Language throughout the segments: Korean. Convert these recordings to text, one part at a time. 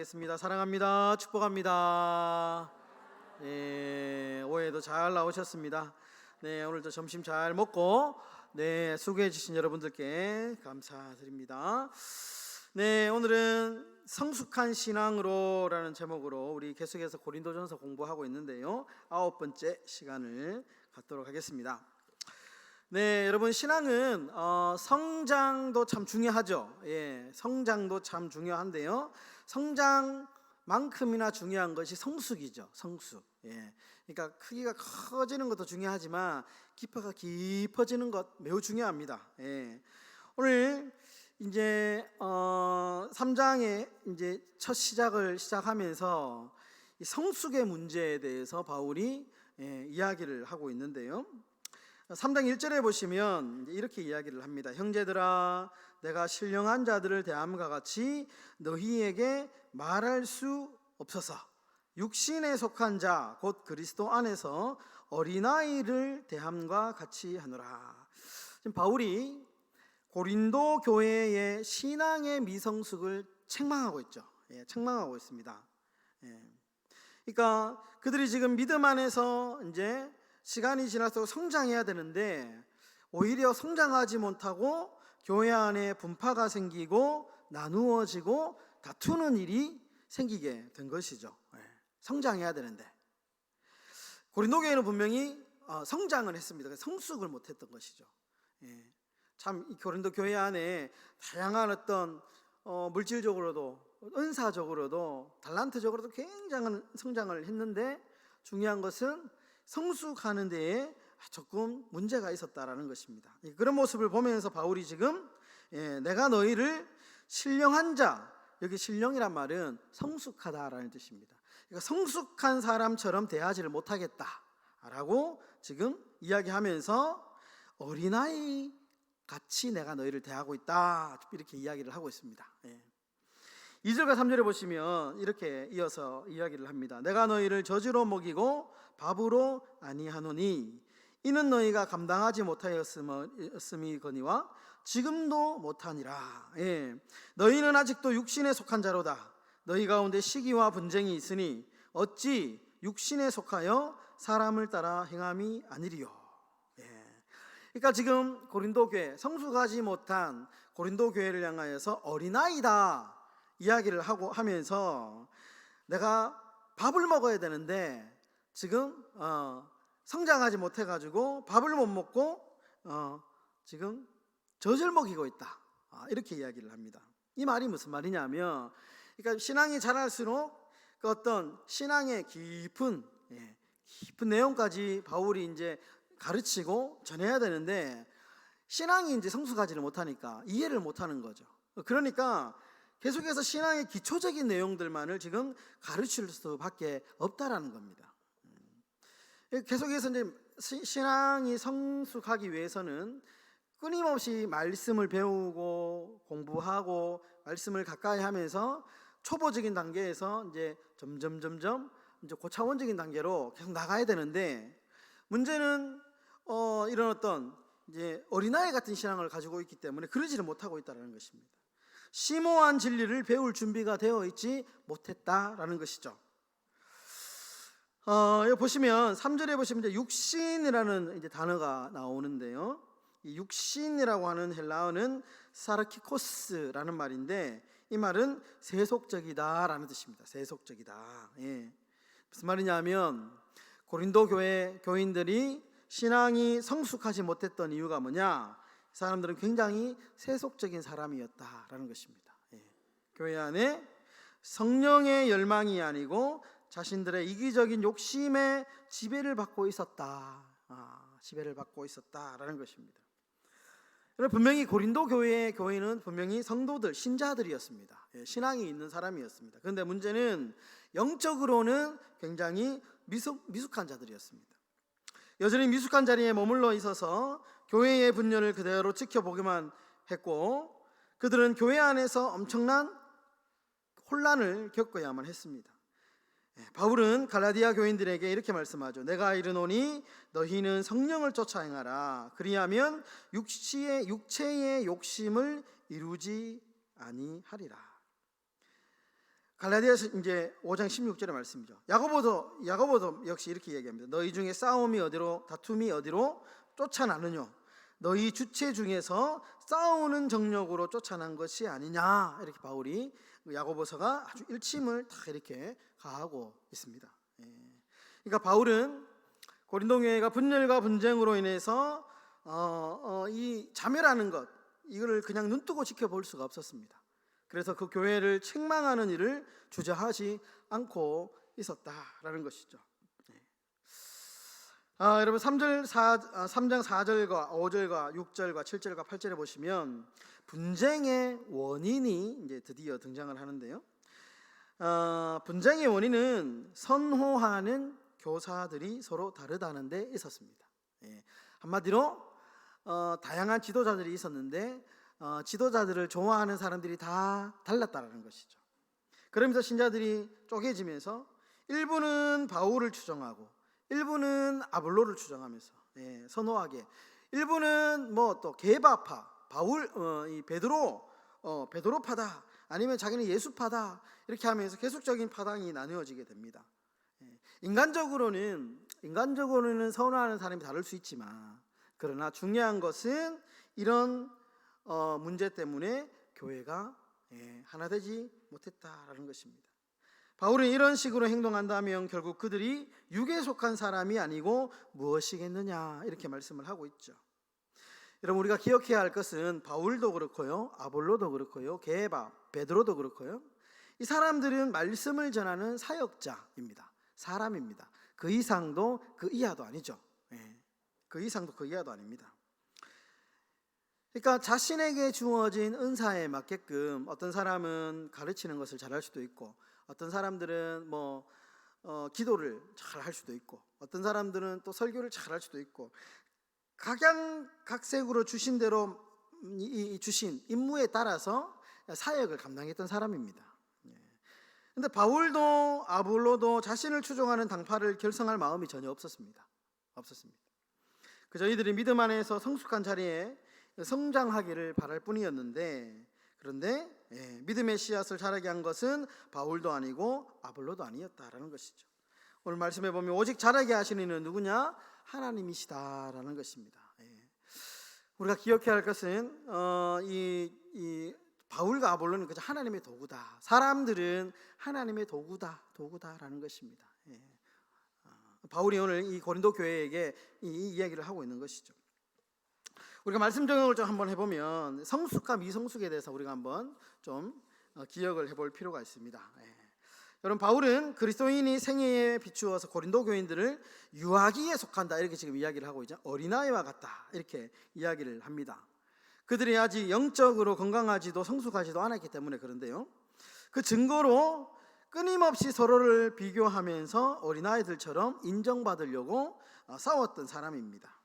겠습니다. 사랑합니다. 축복합니다. 네, 오해도 잘 나오셨습니다. 네, 오늘도 점심 잘 먹고 수고해 주신 여러분들께 감사드립니다. 네, 오늘은 성숙한 신앙으로라는 제목으로 우리 계속해서 고린도전서 공부하고 있는데요, 9번째 시간을 갖도록 하겠습니다. 네, 여러분, 신앙은 성장도 참 중요하죠. 성장도 참 중요한데요, 성장만큼이나 중요한 것이 성숙이죠. 성숙. 그러니까 크기가 커지는 것도 중요하지만 깊이가 깊어지는 것 매우 중요합니다. 오늘 이제 3장의 이제 첫 시작을 시작하면서 이 성숙의 문제에 대해서 바울이 이야기를 하고 있는데요, 3장 1절에 보시면 이렇게 이야기를 합니다. 형제들아, 내가 신령한 자들을 대함과 같이 너희에게 말할 수 없어서 육신에 속한 자 곧 그리스도 안에서 어린아이를 대함과 같이 하노라. 지금 바울이 고린도 교회의 신앙의 미성숙을 책망하고 있죠. 책망하고 있습니다. 그러니까 그들이 지금 믿음 안에서 이제 시간이 지나서 성장해야 되는데 오히려 성장하지 못하고 교회 안에 분파가 생기고 나누어지고 다투는 일이 생기게 된 것이죠. 성장해야 되는데 고린도 교회는 분명히 성장을 했습니다. 성숙을 못했던 것이죠. 참 이 고린도 교회 안에 다양한 어떤 물질적으로도 은사적으로도 달란트적으로도 굉장한 성장을 했는데 중요한 것은 성숙하는 데에 조금 문제가 있었다라는 것입니다. 그런 모습을 보면서 바울이 지금 내가 너희를 신령한 자, 여기 신령이란 말은 성숙하다라는 뜻입니다. 그러니까 성숙한 사람처럼 대하지를 못하겠다라고 지금 이야기하면서 어린아이 같이 내가 너희를 대하고 있다, 이렇게 이야기를 하고 있습니다. 2절과 3절에 보시면 이렇게 이어서 이야기를 합니다. 내가 너희를 젖으로 먹이고 밥으로 아니하노니 이는 너희가 감당하지 못하였음이거니와 지금도 못하니라. 너희는 아직도 육신에 속한 자로다. 너희 가운데 시기와 분쟁이 있으니 어찌 육신에 속하여 사람을 따라 행함이 아니리요. 그러니까 지금 고린도 교회, 성숙하지 못한 고린도 교회를 향하여서 어린아이다 이야기를 하면서 내가 밥을 먹어야 되는데 지금 성장하지 못해가지고 밥을 못 먹고 지금 젖을 먹이고 있다, 이렇게 이야기를 합니다. 이 말이 무슨 말이냐면, 그러니까 신앙이 자랄수록 그 어떤 신앙의 깊은 내용까지 바울이 이제 가르치고 전해야 되는데 신앙이 이제 성숙하지를 못하니까 이해를 못하는 거죠. 그러니까 계속해서 신앙의 기초적인 내용들만을 지금 가르칠 수밖에 없다라는 겁니다. 계속해서 이제 신앙이 성숙하기 위해서는 끊임없이 말씀을 배우고 공부하고 말씀을 가까이 하면서 초보적인 단계에서 이제 점점 이제 고차원적인 단계로 계속 나가야 되는데, 문제는 이런 어떤 이제 어린아이 같은 신앙을 가지고 있기 때문에 그러지를 못하고 있다는 것입니다. 심오한 진리를 배울 준비가 되어 있지 못했다라는 것이죠. 여기 보시면 3절에 보시면 이제 육신이라는 이제 단어가 나오는데요, 이 육신이라고 하는 헬라어는 사르키코스라는 말인데 이 말은 세속적이다라는 뜻입니다. 세속적이다. 무슨 말이냐면 고린도 교회 교인들이 신앙이 성숙하지 못했던 이유가 뭐냐? 사람들은 굉장히 세속적인 사람이었다라는 것입니다. 교회 안에 성령의 열망이 아니고 자신들의 이기적인 욕심에 지배를 받고 있었다. 지배를 받고 있었다라는 것입니다. 분명히 고린도 교회의 교인은 분명히 성도들, 신자들이었습니다. 신앙이 있는 사람이었습니다. 그런데 문제는 영적으로는 굉장히 미숙한 자들이었습니다. 여전히 미숙한 자리에 머물러 있어서 교회의 분열을 그대로 지켜보기만 했고, 그들은 교회 안에서 엄청난 혼란을 겪어야만 했습니다. 바울은 갈라디아 교인들에게 이렇게 말씀하죠. 내가 이르노니 너희는 성령을 쫓아 행하라. 그리하면 육체의 욕심을 이루지 아니하리라. 갈라디아서 이제 5장 16절의 말씀이죠. 야고보도 역시 이렇게 얘기합니다. 너희 중에 싸움이 어디로, 다툼이 어디로 쫓아나느뇨? 너희 주체 중에서 싸우는 정력으로 쫓아난 것이 아니냐? 이렇게 바울이 야고보서가 아주 일침을 다 이렇게 가하고 있습니다. 그러니까 바울은 고린도 교회가 분열과 분쟁으로 인해서 이 자멸하는 것, 이거를 그냥 눈뜨고 지켜볼 수가 없었습니다. 그래서 그 교회를 책망하는 일을 주저하지 않고 있었다라는 것이죠. 여러분 3장 4절과 5절과 6절과 7절과 8절에 보시면 분쟁의 원인이 이제 드디어 등장을 하는데요. 분쟁의 원인은 선호하는 교사들이 서로 다르다는 데 있었습니다. 한마디로 다양한 지도자들이 있었는데 지도자들을 좋아하는 사람들이 다 달랐다는 것이죠. 그러면서 신자들이 쪼개지면서 일부는 바울을 추종하고 일부는 아볼로를 추종하면서 선호하게, 일부는 뭐 또 개바파, 바울 이 베드로파다, 아니면 자기는 예수파다, 이렇게 하면서 계속적인 파당이 나누어지게 됩니다. 인간적으로는 선호하는 사람이 다를 수 있지만, 그러나 중요한 것은 이런 문제 때문에 교회가 하나 되지 못했다라는 것입니다. 바울은 이런 식으로 행동한다면 결국 그들이 육에 속한 사람이 아니고 무엇이겠느냐, 이렇게 말씀을 하고 있죠. 여러분, 우리가 기억해야 할 것은 바울도 그렇고요, 아볼로도 그렇고요, 게바, 베드로도 그렇고요, 이 사람들은 말씀을 전하는 사역자입니다. 사람입니다. 그 이상도 그 이하도 아니죠. 그 이상도 그 이하도 아닙니다. 그러니까 자신에게 주어진 은사에 맞게끔 어떤 사람은 가르치는 것을 잘할 수도 있고, 어떤 사람들은 기도를 잘 할 수도 있고, 어떤 사람들은 또 설교를 잘 할 수도 있고, 각양각색으로 주신 대로 주신 임무에 따라서 사역을 감당했던 사람입니다. 근데 바울도 아볼로도 자신을 추종하는 당파를 결성할 마음이 전혀 없었습니다. 그저 이들이 믿음 안에서 성숙한 자리에 성장하기를 바랄 뿐이었는데, 그런데 믿음의 씨앗을 자라게 한 것은 바울도 아니고 아볼로도 아니었다라는 것이죠. 오늘 말씀해 보면 오직 자라게 하시는 이는 누구냐? 하나님이시다라는 것입니다. 우리가 기억해야 할 것은 이 바울과 아볼로는 그저 하나님의 도구다, 사람들은 하나님의 도구다라는 것입니다. 바울이 오늘 이 고린도 교회에게 이 이야기를 하고 있는 것이죠. 우리가 말씀 적용을 좀 한번 해보면 성숙과 미성숙에 대해서 우리가 한번 좀 기억을 해볼 필요가 있습니다. 여러분, 바울은 그리스도인이 생애에 비추어서 고린도 교인들을 유아기에 속한다, 이렇게 지금 이야기를 하고 있죠. 어린아이와 같다, 이렇게 이야기를 합니다. 그들이 아직 영적으로 건강하지도 성숙하지도 않았기 때문에 그런데요, 그 증거로 끊임없이 서로를 비교하면서 어린아이들처럼 인정받으려고 싸웠던 사람입니다.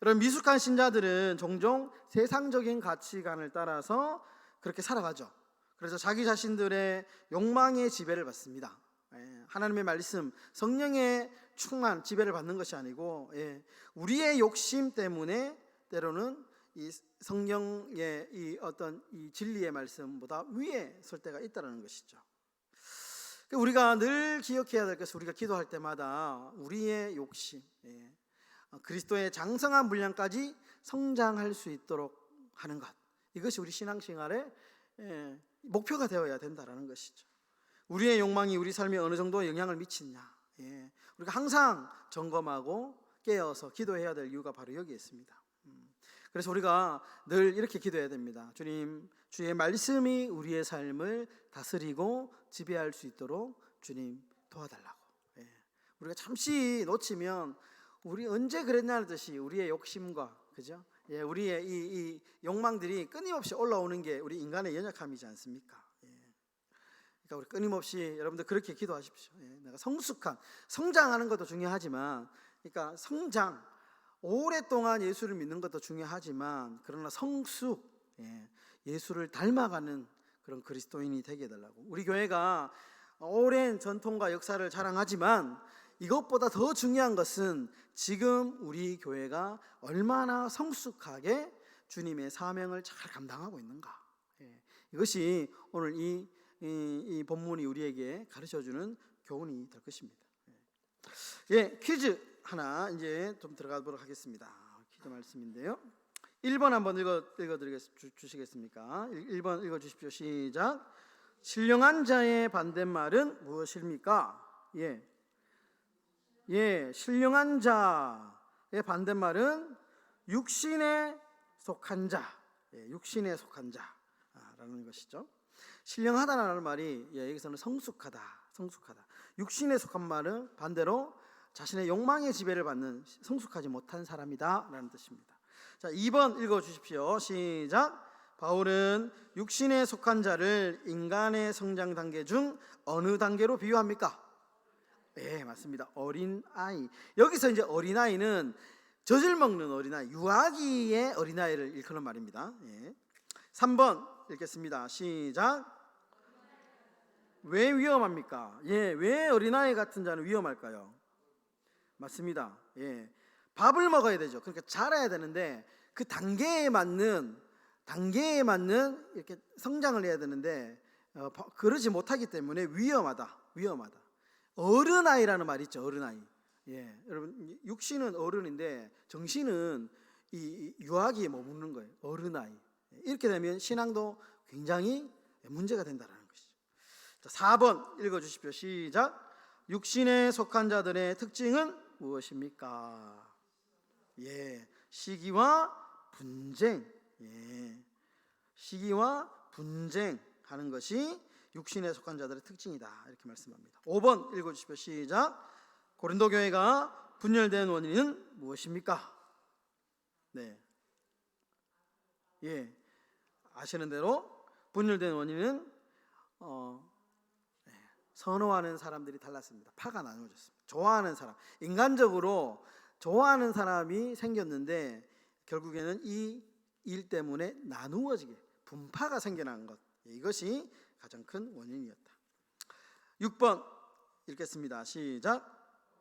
여러분, 미숙한 신자들은 종종 세상적인 가치관을 따라서 그렇게 살아가죠. 그래서 자기 자신들의 욕망의 지배를 받습니다. 하나님의 말씀, 성령의 충만 지배를 받는 것이 아니고 우리의 욕심 때문에 때로는 이 성령의 이 어떤 이 진리의 말씀보다 위에 설 때가 있다는 것이죠. 우리가 늘 기억해야 될 것은, 우리가 기도할 때마다 우리의 욕심, 그리스도의 장성한 분량까지 성장할 수 있도록 하는 것, 이것이 우리 신앙생활의 목표가 되어야 된다는 것이죠. 우리의 욕망이 우리 삶에 어느 정도 영향을 미치냐, 우리가 항상 점검하고 깨어서 기도해야 될 이유가 바로 여기에 있습니다. 그래서 우리가 늘 이렇게 기도해야 됩니다. 주님, 주의 말씀이 우리의 삶을 다스리고 지배할 수 있도록 주님 도와달라고. 우리가 잠시 놓치면 우리 언제 그랬냐는 듯이 우리의 욕심과, 그죠? 우리의 이 욕망들이 끊임없이 올라오는 게 우리 인간의 연약함이지 않습니까? 그러니까 우리 끊임없이 여러분들 그렇게 기도하십시오. 내가 성장하는 것도 중요하지만, 그러니까 성장, 오랫동안 예수를 믿는 것도 중요하지만, 그러나 성숙, 예수를 닮아가는 그런 그리스도인이 되게 해달라고. 우리 교회가 오랜 전통과 역사를 자랑하지만 이것보다 더 중요한 것은 지금 우리 교회가 얼마나 성숙하게 주님의 사명을 잘 감당하고 있는가, 이것이 오늘 이 이 본문이 우리에게 가르쳐주는 교훈이 될 것입니다. 예, 퀴즈 하나 이제 좀 들어가도록 하겠습니다. 퀴즈 말씀인데요. 1번 한번 읽어주시겠습니까? 1번 읽어주십시오. 시작. 신령한 자의 반대말은 무엇입니까? 신령한 자의 반대말은 육신에 속한 자, 육신에 속한 자라는 것이죠. 신령하다라는 말이 여기서는 성숙하다. 육신에 속한 말은 반대로 자신의 욕망의 지배를 받는 성숙하지 못한 사람이다라는 뜻입니다. 자, 2번 읽어주십시오. 시작. 바울은 육신에 속한 자를 인간의 성장 단계 중 어느 단계로 비유합니까? 네, 맞습니다. 어린아이. 여기서 이제 어린아이는 젖을 먹는 어린아이, 유아기의 어린아이를 일컫는 말입니다. 3번 읽겠습니다. 시작. 왜 위험합니까? 왜 어린아이 같은 자는 위험할까요? 맞습니다. 밥을 먹어야 되죠. 그러니까 자라야 되는데 그 단계에 맞는 이렇게 성장을 해야 되는데 그러지 못하기 때문에 위험하다. 어른아이라는 말이 있죠. 어른아이. 여러분, 육신은 어른인데 정신은 이 유아기에 머무는 거예요. 어른아이. 이렇게 되면 신앙도 굉장히 문제가 된다는 것이죠. 자, 4번 읽어주십시오. 시작. 육신에 속한 자들의 특징은 무엇입니까? 시기와 분쟁. 시기와 분쟁하는 것이 육신에 속한 자들의 특징이다. 이렇게 말씀합니다. 5번 읽어주십시오. 시작. 고린도 교회가 분열된 원인은 무엇입니까? 아시는 대로 분열된 원인은 선호하는 사람들이 달랐습니다. 파가 나누어졌습니다. 좋아하는 사람, 인간적으로 좋아하는 사람이 생겼는데 결국에는 이 일 때문에 나누어지게 분파가 생겨난 것, 이것이 가장 큰 원인이었다. 6번 읽겠습니다. 시작.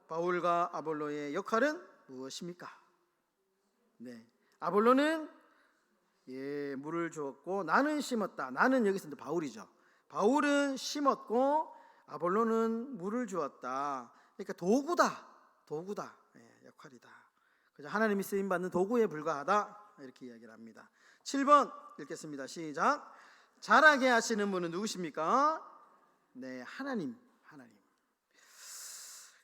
바울과 아볼로의 역할은 무엇입니까? 아볼로는 물을 주었고 나는 심었다. 나는 여기서 바울이죠. 바울은 심었고 아볼로는 물을 주었다. 그러니까 도구다. 역할이다. 그저 하나님이 쓰임 받는 도구에 불과하다. 이렇게 이야기를 합니다. 7번 읽겠습니다. 시작. 자라게 하시는 분은 누구십니까? 하나님.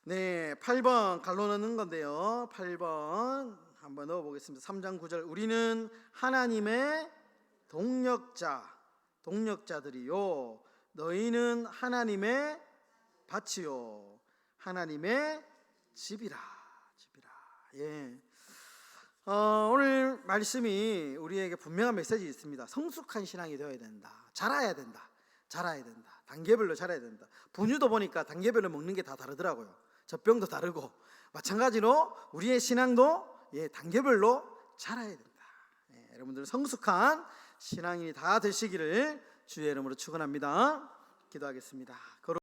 8번 갈로 넣는 건데요. 8번 한번 넣어보겠습니다. 3장 9절. 우리는 하나님의 동력자들이요 너희는 하나님의 밭이요 하나님의 집이라. 오늘 말씀이 우리에게 분명한 메시지 있습니다. 성숙한 신앙이 되어야 된다. 자라야 된다. 단계별로 자라야 된다. 분유도 보니까 단계별로 먹는 게 다 다르더라고요. 젖병도 다르고 마찬가지로 우리의 신앙도 단계별로 자라야 된다. 여러분들 성숙한 신앙인이 다 되시기를 주의 이름으로 축원합니다. 기도하겠습니다.